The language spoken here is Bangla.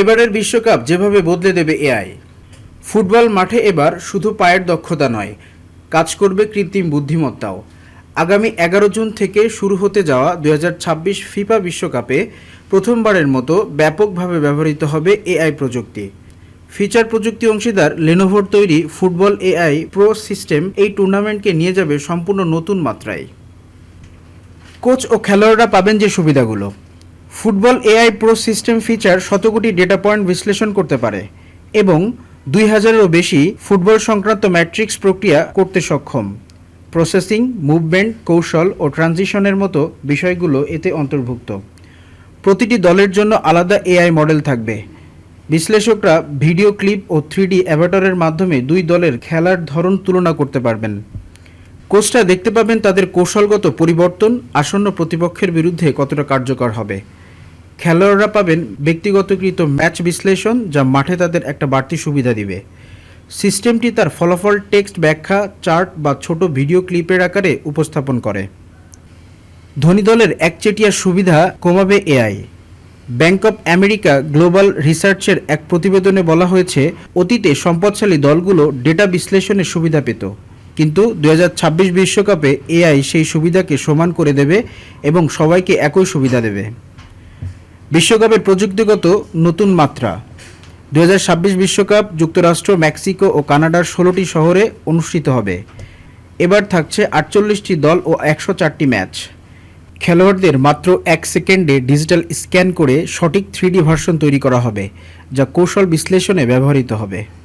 এবারের বিশ্বকাপ যেভাবে বদলে দেবে এআই। ফুটবল মাঠে এবার শুধু পায়ের দক্ষতা নয়, কাজ করবে কৃত্রিম বুদ্ধিমত্তাও। আগামী 11 জুন থেকে শুরু হতে যাওয়া 2026 ফিফা বিশ্বকাপে প্রথমবারের মতো ব্যাপকভাবে ব্যবহৃত হবে এআই প্রযুক্তি। ফিচার প্রযুক্তি অংশীদার লেনোভোর তৈরি ফুটবল এআই প্রো সিস্টেম এই টুর্নামেন্টকে নিয়ে যাবে সম্পূর্ণ নতুন মাত্রায়। কোচ ও খেলোয়াড়রা পাবেন যে সুবিধাগুলো। Football AI pro system feature শত কোটি ডেটা পয়েন্ট বিশ্লেষণ করতে পারে এবং 2000-এরও বেশি ফুটবল সংক্রান্ত ম্যাট্রিক্স প্রক্রিয়া করতে সক্ষম। প্রসেসিং, মুভমেন্ট, কৌশল ও ট্রানজিশনের মতো বিষয়গুলো এতে অন্তর্ভুক্ত। প্রতিটি দলের জন্য আলাদা এআই মডেল থাকবে। বিশ্লেষকরা ভিডিও ক্লিপ ও 3D অ্যাভাটারের মাধ্যমে দুই দলের খেলার ধরন তুলনা করতে পারবেন। কোচরা দেখতে পাবেন তাদের কৌশলগত পরিবর্তন আসন্ন প্রতিপক্ষের বিরুদ্ধে কতটা কার্যকর হবে। খেলোয়াড়রা পাবেন ব্যক্তিগতকৃত ম্যাচ বিশ্লেষণ, যা মাঠে তাদের একটা বাড়তি সুবিধা দিবে। সিস্টেমটি তার ফলাফল টেক্সট ব্যাখ্যা, চার্ট বা ছোট ভিডিও ক্লিপের আকারে উপস্থাপন করে। ধনী দলের একচেটিয়া সুবিধা কমাবে AI. Bank of America global রিসার্চের এক প্রতিবেদনে বলা হয়েছে, অতীতে সম্পদশালী দলগুলো ডেটা বিশ্লেষণের সুবিধা পেত, কিন্তু 2026 বিশ্বকাপে এআই সেই সুবিধাকে সমান করে দেবে এবং সবাইকে একই সুবিধা দেবে। বিশ্বকাপের প্রযুক্তিগত নতুন মাত্রা। 2026 বিশ্বকাপ যুক্তরাষ্ট্র, মেক্সিকো ও কানাডার 16টি শহরে অনুষ্ঠিত হবে। এবার থাকছে 48টি দল ও 104টি ম্যাচ। খেলোয়াড়দের মাত্র 1 সেকেন্ডে ডিজিটাল স্ক্যান করে সঠিক 3D ভার্সন তৈরি করা হবে, যা কৌশল বিশ্লেষণে ব্যবহৃত হবে।